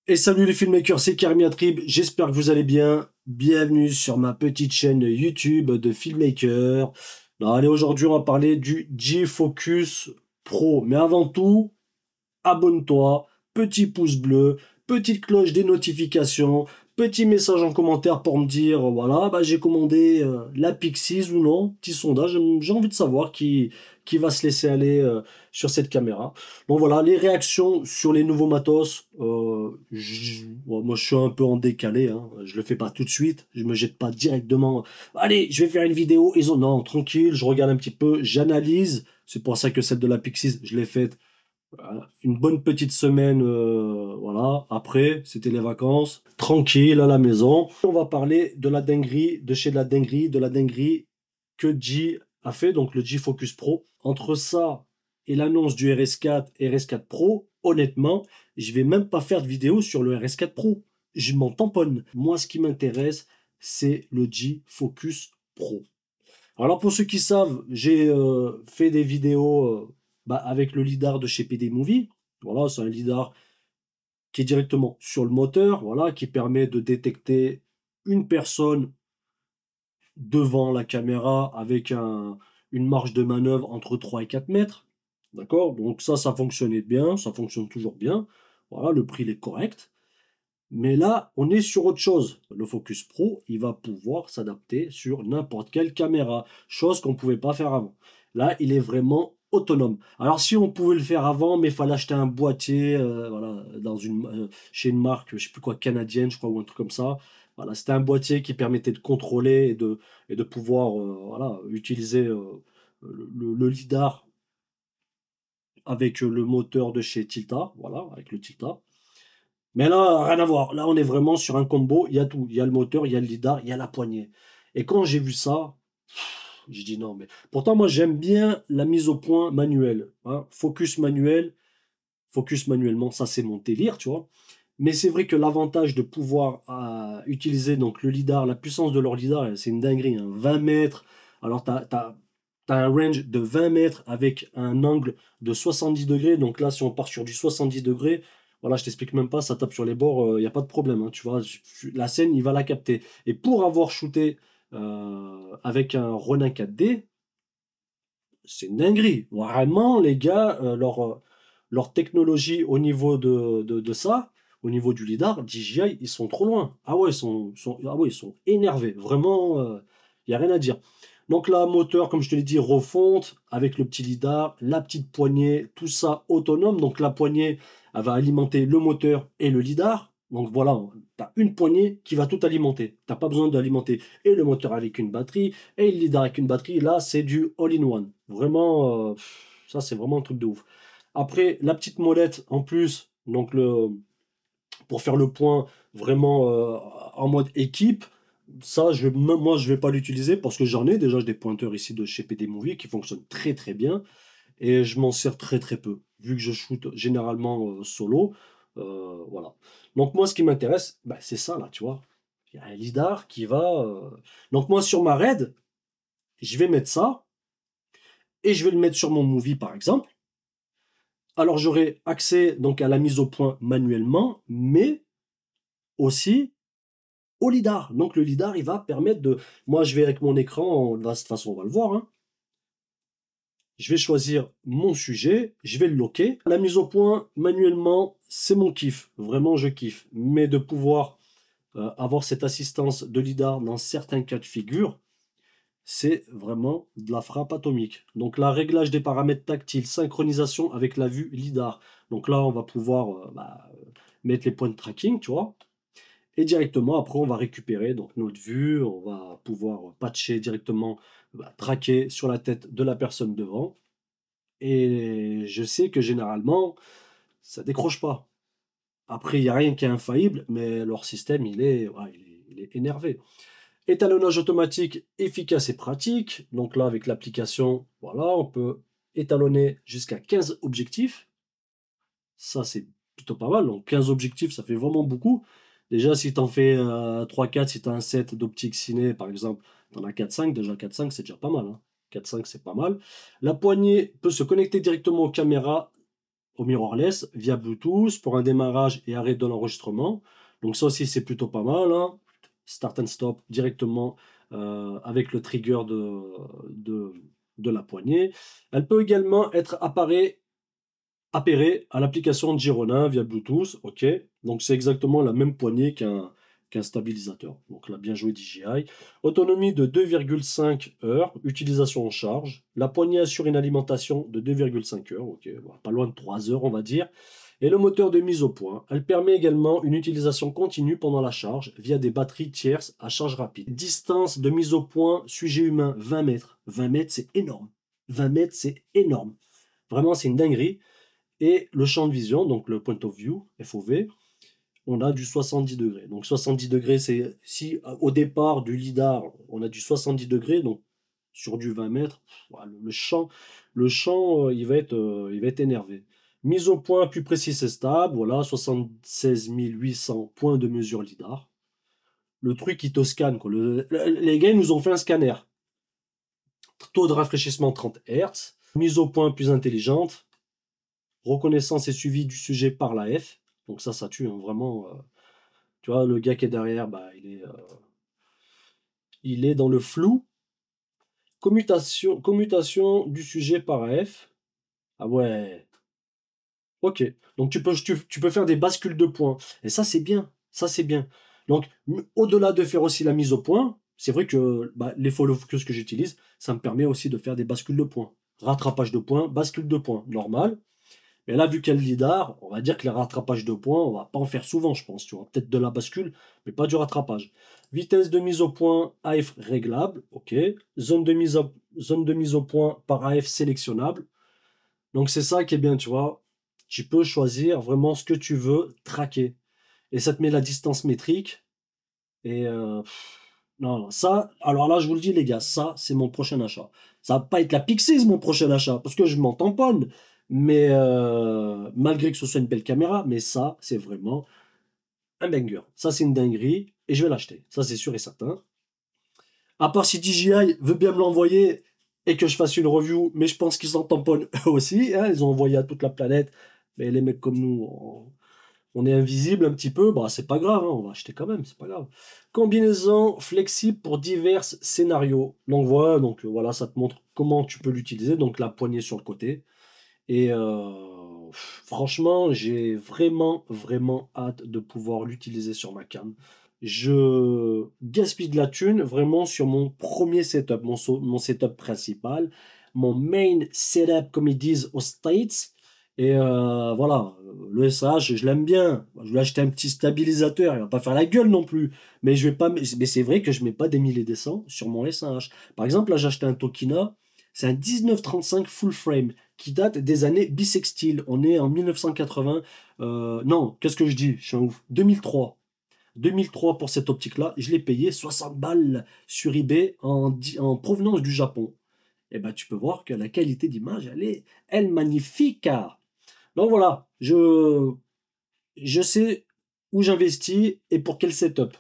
Et salut les filmmakers, c'est Karim Yatrib, j'espère que vous allez bien. Bienvenue sur ma petite chaîne YouTube de filmmaker. Alors, allez, aujourd'hui on va parler du G-Focus Pro. Mais avant tout, abonne-toi, petit pouce bleu, petite cloche des notifications, petit message en commentaire pour me dire, voilà, bah, j'ai commandé la Pixis ou non, petit sondage, j'ai envie de savoir qui va se laisser aller sur cette caméra. Donc voilà, les réactions sur les nouveaux matos, bon, moi je suis un peu en décalé, hein, je le fais pas tout de suite, je me jette pas directement, allez, je vais faire une vidéo, ils ont, non, tranquille, je regarde un petit peu, j'analyse, c'est pour ça que celle de la Pixis, je l'ai faite voilà, une bonne petite semaine, voilà. Après, c'était les vacances, tranquille à la maison. On va parler de la dinguerie, de chez de la dinguerie que G a fait, donc le G Focus Pro. Entre ça et l'annonce du RS4, RS4 Pro, honnêtement, je vais même pas faire de vidéo sur le RS4 Pro. Je m'en tamponne. Moi, ce qui m'intéresse, c'est le G Focus Pro. Alors pour ceux qui savent, j'ai fait des vidéos avec le lidar de chez PD Movie. Voilà, c'est un lidar qui est directement sur le moteur, voilà, qui permet de détecter une personne devant la caméra avec une marge de manœuvre entre 3 et 4 mètres. D'accord? Donc ça fonctionnait bien, ça fonctionne toujours bien. Voilà, le prix il est correct. Mais là, on est sur autre chose. Le Focus Pro, il va pouvoir s'adapter sur n'importe quelle caméra, chose qu'on ne pouvait pas faire avant. Là, il est vraiment autonome. Alors, si on pouvait le faire avant, mais il fallait acheter un boîtier, voilà, chez une marque, je sais plus quoi, canadienne, je crois, ou un truc comme ça. Voilà, c'était un boîtier qui permettait de contrôler et de pouvoir, voilà, utiliser le lidar avec le moteur de chez Tilta, voilà, avec le Tilta. Mais là, rien à voir. Là, on est vraiment sur un combo. Il y a tout. Il y a le moteur, il y a le lidar, il y a la poignée. Et quand j'ai vu ça, j'ai dit non, mais pourtant, moi, j'aime bien la mise au point manuelle, hein. Focus manuel, focus manuellement, ça, c'est mon délire, tu vois. Mais c'est vrai que l'avantage de pouvoir utiliser donc le lidar, la puissance de leur lidar, c'est une dinguerie, hein. 20 mètres. Alors, t'as un range de 20 mètres avec un angle de 70 degrés. Donc là, si on part sur du 70 degrés, voilà, je t'explique même pas, ça tape sur les bords, il n'y a pas de problème, hein. Tu vois, la scène, il va la capter. Et pour avoir shooté avec un Ronin 4D, c'est une dinguerie. Vraiment, les gars, leur technologie au niveau de ça, au niveau du lidar, DJI, ils sont trop loin. Ah ouais, ah ouais, ils sont énervés. Vraiment, il n'y a rien à dire. Donc là, moteur, comme je te l'ai dit, refonte avec le petit lidar, la petite poignée, tout ça autonome. Donc la poignée, elle va alimenter le moteur et le lidar. Donc voilà, tu as une poignée qui va tout alimenter. Tu n'as pas besoin d'alimenter et le moteur avec une batterie et le lidar avec une batterie. Là, c'est du all-in-one. Vraiment, ça, c'est vraiment un truc de ouf. Après, la petite molette en plus, donc pour faire le point vraiment en mode équipe, ça, moi, je vais pas l'utiliser parce que j'en ai déjà des pointeurs ici de chez PD Movie qui fonctionnent très très bien et je m'en sers très très peu vu que je shoot généralement solo. Voilà. Donc moi, ce qui m'intéresse, bah, c'est ça là, tu vois. Il y a un lidar qui va. Donc moi, sur ma raid, je vais mettre ça et je vais le mettre sur mon movie par exemple. Alors j'aurai accès donc à la mise au point manuellement, mais aussi au lidar. Donc le lidar, il va permettre de. Moi, je vais avec mon écran, de toute façon, on va le voir, hein. Je vais choisir mon sujet, je vais le loquer. La mise au point manuellement, c'est mon kiff. Vraiment, je kiffe. Mais de pouvoir avoir cette assistance de lidar dans certains cas de figure, c'est vraiment de la frappe atomique. Donc là, réglage des paramètres tactiles, synchronisation avec la vue lidar. Donc là, on va pouvoir mettre les points de tracking, tu vois. Et directement, après, on va récupérer donc notre vue, on va pouvoir patcher directement, traquer sur la tête de la personne devant. Et je sais que généralement, ça décroche pas. Après, il n'y a rien qui est infaillible, mais leur système, ouais, il est énervé. Étalonnage automatique efficace et pratique. Donc là, avec l'application, voilà, on peut étalonner jusqu'à 15 objectifs. Ça, c'est plutôt pas mal. Donc 15 objectifs, ça fait vraiment beaucoup. Déjà, si tu en fais 3-4, si tu as un set d'optiques ciné, par exemple, tu en as 4-5. Déjà 4-5, c'est déjà pas mal, hein. 4-5, c'est pas mal. La poignée peut se connecter directement aux caméras au mirrorless via Bluetooth pour un démarrage et arrêt de l'enregistrement. Donc ça aussi, c'est plutôt pas mal, hein. Start and stop directement avec le trigger de, de la poignée. Elle peut également être appairée à l'application Girona via Bluetooth. Ok, donc c'est exactement la même poignée qu'un stabilisateur. Donc là, bien joué DJI. Autonomie de 2,5 heures. Utilisation en charge. La poignée assure une alimentation de 2,5 heures. Ok, bon, pas loin de 3 heures, on va dire. Et le moteur de mise au point. Elle permet également une utilisation continue pendant la charge via des batteries tierces à charge rapide. Distance de mise au point, sujet humain, 20 mètres. 20 mètres, c'est énorme. 20 mètres, c'est énorme. Vraiment, c'est une dinguerie. Et le champ de vision, donc le point of view, FOV, on a du 70 degrés. Donc 70 degrés, c'est si au départ du lidar, on a du 70 degrés, donc sur du 20 mètres, le champ il va être énervé. Mise au point plus précise et stable, voilà, 76 800 points de mesure lidar. Le truc qui te scanne, quoi. Les gars ils nous ont fait un scanner. Taux de rafraîchissement 30 Hz. Mise au point plus intelligente. Reconnaissance et suivi du sujet par la F. Donc ça tue, hein, vraiment. Tu vois, le gars qui est derrière, bah, il est dans le flou. Commutation du sujet par F. Ah ouais. Ok. Donc tu peux faire des bascules de points. Et ça, c'est bien. Ça, c'est bien. Donc, au-delà de faire aussi la mise au point, c'est vrai que bah, les follow focus que j'utilise, ça me permet aussi de faire des bascules de points. Rattrapage de points, bascule de points. Normal. Mais là, vu qu'il y a le lidar, on va dire que les rattrapages de points, on va pas en faire souvent, je pense. Tu vois, peut-être de la bascule, mais pas du rattrapage. Vitesse de mise au point AF réglable, ok. Zone de mise au point par AF sélectionnable. Donc c'est ça qui est bien, tu vois. Tu peux choisir vraiment ce que tu veux traquer. Et ça te met la distance métrique. Et non, non, ça, alors là, je vous le dis, les gars, ça, c'est mon prochain achat. Ça va pas être la Pixies, mon prochain achat, parce que je m'en tamponne. Mais malgré que ce soit une belle caméra, mais ça, c'est vraiment un banger. Ça, c'est une dinguerie, et je vais l'acheter. Ça, c'est sûr et certain. À part si DJI veut bien me l'envoyer et que je fasse une review, mais je pense qu'ils s'en tamponnent eux aussi, hein, ils ont envoyé à toute la planète. Mais les mecs comme nous, on est invisible un petit peu, bah c'est pas grave, hein, on va acheter quand même, c'est pas grave. Combinaison flexible pour divers scénarios. Donc voilà, ça te montre comment tu peux l'utiliser. Donc la poignée sur le côté. Et franchement, j'ai vraiment, vraiment hâte de pouvoir l'utiliser sur ma cam. Je gaspille de la thune vraiment sur mon premier setup, mon setup principal, mon main setup, comme ils disent aux States. Et voilà, le SH, je l'aime bien. Je vais acheter un petit stabilisateur, il va pas faire la gueule non plus. Mais je vais pas, mais c'est vrai que je mets pas des milliers et des cents sur mon SH. Par exemple, là, j'ai acheté un Tokina, c'est un 1935 full frame qui date des années bissextiles. On est en 1980. Non, qu'est-ce que je dis? Je suis un ouf. 2003. 2003 pour cette optique-là. Je l'ai payé 60 balles sur eBay en provenance du Japon. Et ben, tu peux voir que la qualité d'image, elle magnifique. Donc voilà, je sais où j'investis et pour quel setup.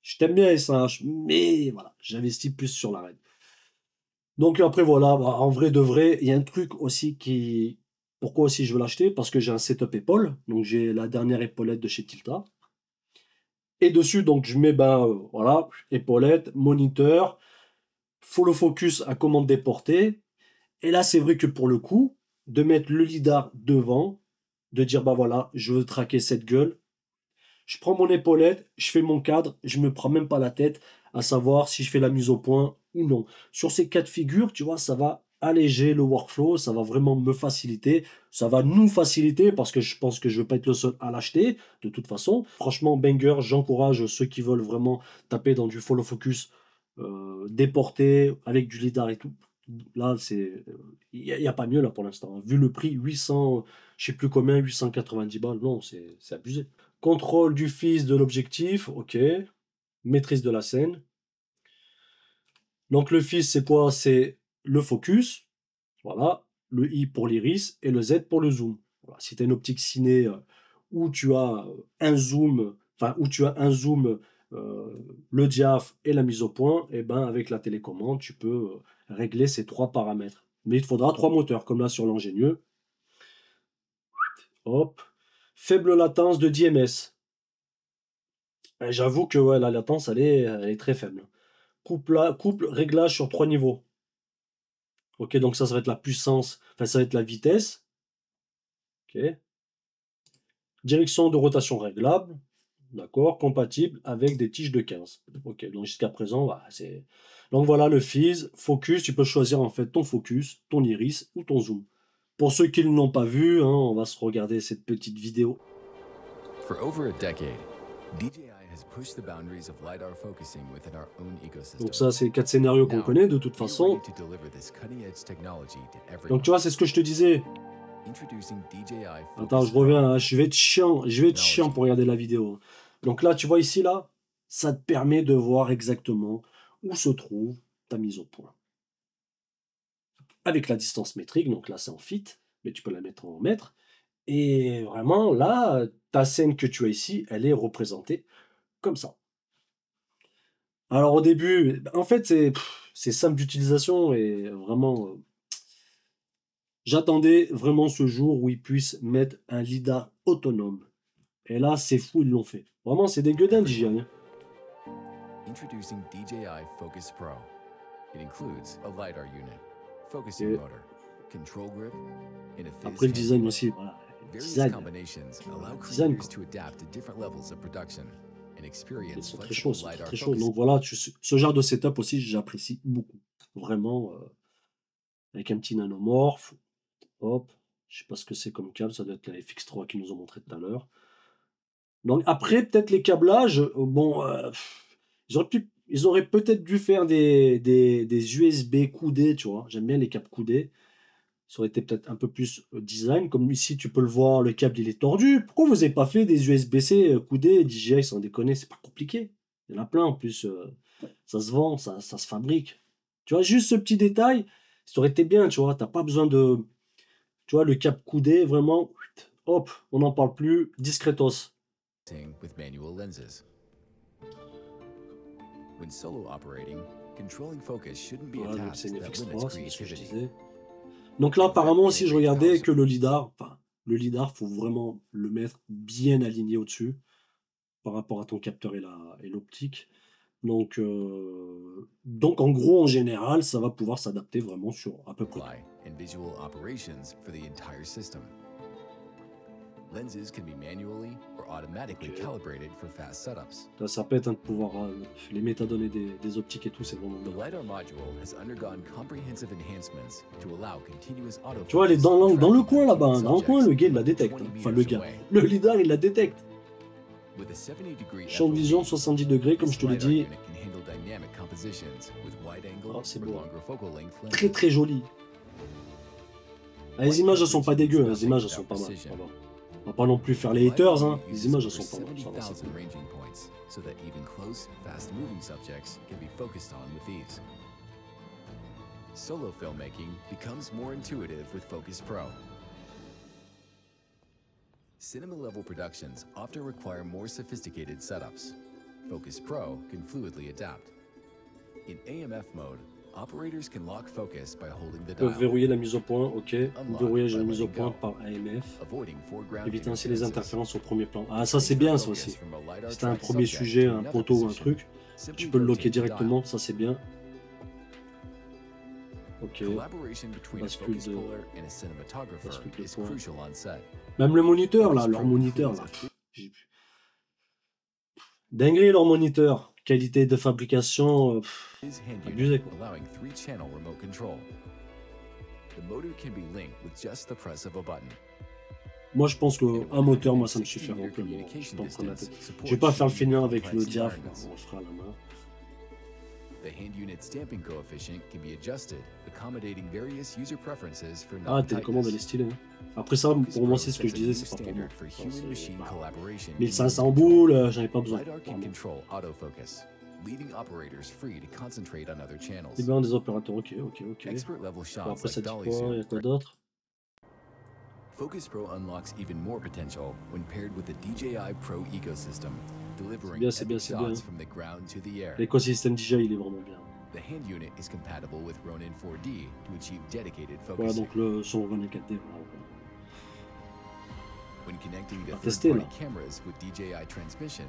Je t'aime bien SH, mais voilà, j'investis plus sur la RED. Donc après voilà, bah, en vrai de vrai, il y a un truc aussi qui... Pourquoi aussi je veux l'acheter? Parce que j'ai un setup épaule, donc j'ai la dernière épaulette de chez Tilta. Et dessus, donc je mets, ben voilà, épaulette, moniteur, follow focus à commande déportée. Et là, c'est vrai que pour le coup, de mettre le lidar devant, de dire, bah voilà, je veux traquer cette gueule, je prends mon épaulette, je fais mon cadre, je me prends même pas la tête à savoir si je fais la mise au point ou non. Sur ces cas de figure, tu vois, ça va alléger le workflow, ça va vraiment me faciliter, ça va nous faciliter parce que je pense que je ne vais pas être le seul à l'acheter de toute façon. Franchement, banger, j'encourage ceux qui veulent vraiment taper dans du follow focus déporté avec du lidar et tout. Là, il y a pas mieux là pour l'instant. Vu le prix, 800, je sais plus combien, 890 balles, non, c'est abusé. Contrôle du fils de l'objectif, ok. Maîtrise de la scène. Donc le fils, c'est quoi? C'est le focus, voilà. Le I pour l'iris et le Z pour le zoom. Voilà. Si tu as une optique ciné où tu as un zoom, enfin où tu as un zoom, le diaph et la mise au point, et ben avec la télécommande, tu peux régler ces trois paramètres. Mais il te faudra trois moteurs, comme là sur l'ingénieux. Hop. Faible latence de 10 ms. J'avoue que ouais, la latence, elle est très faible. Couple réglage sur 3 niveaux. Ok, donc ça va être la puissance, enfin ça va être la vitesse. Ok. Direction de rotation réglable. D'accord, compatible avec des tiges de 15. Ok, donc jusqu'à présent, voilà, c'est. Donc voilà le phase, focus, tu peux choisir en fait ton focus, ton iris ou ton zoom. Pour ceux qui ne l'ont pas vu, hein, on va se regarder cette petite vidéo. For over a decade, DJI has pushed the boundaries of LiDAR focusing within our own ecosystem. Donc ça, c'est 4 scénarios qu'on connaît de toute façon. Donc tu vois, c'est ce que je te disais. Attends, je reviens, hein, je vais être chiant pour regarder la vidéo. Donc là, tu vois ici, là, ça te permet de voir exactement où se trouve ta mise au point. Avec la distance métrique, donc là c'est en feet, mais tu peux la mettre en mètres. Et vraiment, là, ta scène que tu as ici, elle est représentée comme ça. Alors au début, en fait, c'est simple d'utilisation et vraiment, j'attendais vraiment ce jour où ils puissent mettre un lidar autonome. Et là, c'est fou, ils l'ont fait. Vraiment, c'est des gueudins DJI. Hein. Introducing DJI Focus Pro. It includes a LiDAR unit, focusing motor, control grip, and a Après le design aussi, voilà. Various combinations allow creators to adapt to different levels of production and experience ils sont très chauds, flexible LiDAR très chauds. focus. Donc voilà, ce genre de setup aussi, j'apprécie beaucoup. Vraiment, avec un petit nanomorphe. Hop, je sais pas ce que c'est comme câble, ça doit être la FX3 qu'ils nous ont montré tout à l'heure. Donc après, peut-être les câblages, bon, ils auraient peut-être dû faire des USB coudés, tu vois. J'aime bien les câbles coudés. Ça aurait été peut-être un peu plus design. Comme ici, tu peux le voir, le câble il est tordu. Pourquoi vous n'avez pas fait des USB-C coudés DJI, sans déconner, c'est pas compliqué. Il y en a plein en plus. Ça se vend, ça se fabrique. Tu vois, juste ce petit détail, ça aurait été bien, tu vois. T'as pas besoin de. Tu vois, le câble coudé, vraiment, hop, on n'en parle plus, discretos. With manual lenses. When solo operating, controlling focus shouldn't be Voilà, donc a c'est task une that FX3, limits c'est ce que je creativity. disais. Donc là, apparemment, si je regardais que le lidar, enfin, le lidar, faut vraiment le mettre bien aligné au-dessus par rapport à ton capteur et l'optique. Donc en gros, en général, ça va pouvoir s'adapter vraiment sur à peu près tout. And visual operations for the entire system. Lenses can be manually or automatically calibrated for fast setups. Ça pète hein, de pouvoir les métadonnées des optiques et tout, c'est vraiment The bien. LiDAR module has undergone comprehensive enhancements to allow continuous autofocus. Tu vois, elle est dans le coin là-bas, hein, dans le coin, le gars il la détecte. Hein. Enfin, le gars, le lidar il la détecte. Champ de vision 70 degrés, comme je te l'ai dit. Oh, c'est beau. Très très joli. Ah, les images elles sont pas dégueu, hein. Les images elles sont pas mal. On va pas non plus faire les haters, hein. Les images elles sont pas mal. Ça va, c'est cool. So that even close, fast-moving subjects can be focused on with ease. Solo filmmaking becomes more intuitive with Focus Pro. Cinema-level productions often require more sophisticated setups. Focus Pro can fluidly adapt. In AMF mode, operators can lock focus by holding the Ils peuvent dial. verrouiller la mise au point, ok. Verrouillage la mise au point par AMF. Avoiding foreground Éviter ainsi les interferences. interférences au premier plan. Ah, ça c'est bien ça aussi. Si t'as un premier sujet, un poteau ou un truc, tu peux le loquer directement, ça c'est bien. Ok. Collaboration between a Bascule focus de- puller and a cinematographer bascule de is point. crucial on set. Même le moniteur là, leur moniteur là. Dinguerie leur moniteur. Qualité de fabrication. Is hand Abusé, unit, quoi. allowing 3-channel remote control. The motor can be linked with just the press of a button. Moi je pense qu'un moteur, moi ça me suffira amplement. Je suis pas en train de la tête. Je vais pas faire le fainéant avec le diaph, on le fera à la main. The hand unit stamping coefficient can be adjusted, accommodating various user preferences for Ah, télécommande elle est stylée. Hein. Après ça, pour moi c'est ce que je disais, c'est pas pour moi. for Ça, human-machine c'est- collaboration. 1500 boules, j'en ai pas besoin. LiDAR can Vraiment. control autofocus, leaving operators free to concentrate on other channels. C'est bien des opérateurs, ok. Expert level Bon, shots après ça like dit dolly quoi, il y a zoom. quoi d'autre? Focus Pro unlocks even more potential when paired with the DJI Pro ecosystem, delivering bien, c'est epic bien, c'est bien. shots from the ground to the air. L'écosystème DJI il est vraiment bien. The hand unit is compatible with Ronin 4D to achieve dedicated Voilà focusing. donc le son 24D. Voilà. When connecting to On va tester là. third-party cameras with DJI transmission,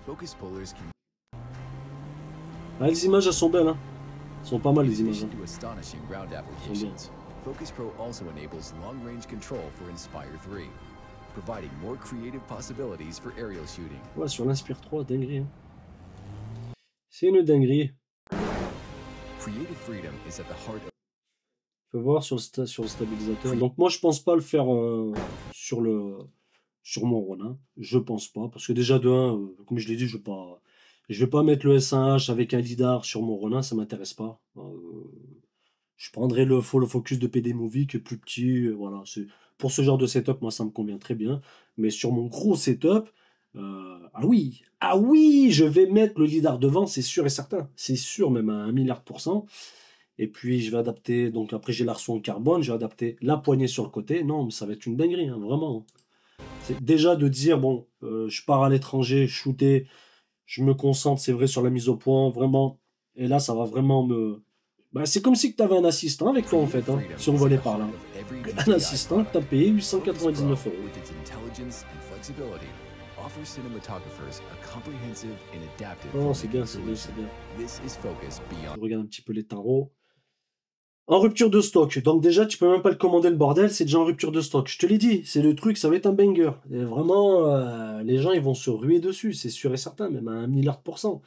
focus pullers can Ah, les images, elles sont belles, hein. Elles sont pas mal, les In images. addition to astonishing ground applications, Focus Pro also enables long-range control for Inspire 3, providing more creative possibilities for aerial shooting. Ouais, sur l'Inspire 3, dinguerie. Hein. C'est une dinguerie. Creative freedom is at the heart of Faut voir sur le stabilisateur. Donc moi, je pense pas le faire sur mon Ronin. Je pense pas. Parce que déjà, de 1, comme je l'ai dit, je vais pas mettre le S1H avec un lidar sur mon Ronin, ça m'intéresse pas. Je prendrai le Follow Focus de PD Movie qui est plus petit. Voilà, pour ce genre de setup, moi, ça me convient très bien. Mais sur mon gros setup, ah oui, je vais mettre le lidar devant, c'est sûr et certain. C'est sûr, même à 1 milliard %. Et puis, je vais adapter, donc après, j'ai l'arceau en carbone, je vais adapter la poignée sur le côté. Non, mais ça va être une dinguerie, hein, vraiment. C'est déjà de dire, bon, je pars à l'étranger, shooter, je me concentre, c'est vrai, sur la mise au point, vraiment. Et là, ça va vraiment me... Bah, c'est comme si tu avais un assistant avec toi, en fait, hein, si on volait par là. Un assistant, tu as payé 899 €. with its intelligence and flexibility, offers cinematographers a comprehensive and adaptive Non, c'est bien, filmmaking c'est solution. bien. This is Focus beyond. Je regarde un petit peu les tarots. En rupture de stock. Donc déjà, tu peux même pas le commander le bordel, c'est déjà en rupture de stock. Je te l'ai dit, c'est le truc, ça va être un banger. Et vraiment, les gens, ils vont se ruer dessus, c'est sûr et certain, même à 1 milliard %.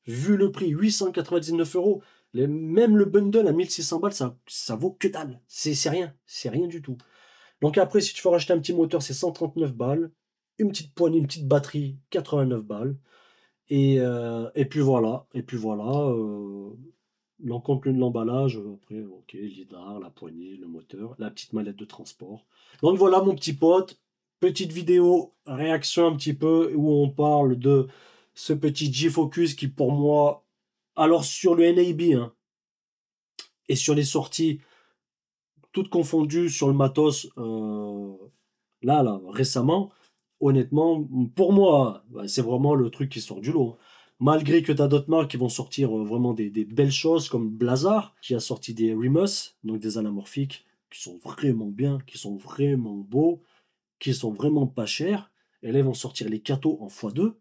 Vu le prix, 899 €. Même le bundle à 1600 balles, ça vaut que dalle. C'est rien du tout. Donc après, si tu veux racheter un petit moteur, c'est 139 balles. Une petite poignée, une petite batterie, 89 balles. Et puis voilà. Contenu de l'emballage, après, ok, lidar, la poignée, le moteur, la petite mallette de transport. Donc voilà, mon petit pote, petite vidéo, réaction un petit peu, où on parle de ce petit G-Focus qui, pour moi, alors sur le NAB, hein, et sur les sorties, toutes confondues sur le matos, là, récemment, honnêtement, pour moi, bah, c'est vraiment le truc qui sort du lot. Malgré que tu as d'autres marques qui vont sortir vraiment des belles choses, comme Blazar, qui a sorti des Remus, donc des anamorphiques, qui sont vraiment bien, qui sont vraiment beaux, qui sont vraiment pas chers. Et là, ils vont sortir les Kato en x2,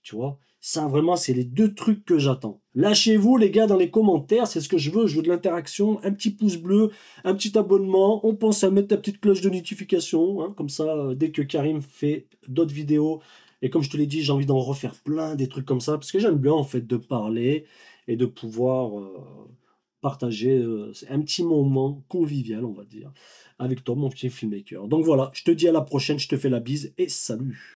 tu vois. Ça, vraiment, c'est les deux trucs que j'attends. Lâchez-vous, les gars, dans les commentaires, c'est ce que je veux. Je veux de l'interaction, un petit pouce bleu, un petit abonnement. On pense à mettre la petite cloche de notification, hein, comme ça, dès que Karim fait d'autres vidéos. Et comme je te l'ai dit, j'ai envie d'en refaire plein, des trucs comme ça, parce que j'aime bien, en fait, de parler et de pouvoir partager un petit moment convivial, on va dire, avec toi, mon petit filmmaker. Donc voilà, je te dis à la prochaine, je te fais la bise et salut!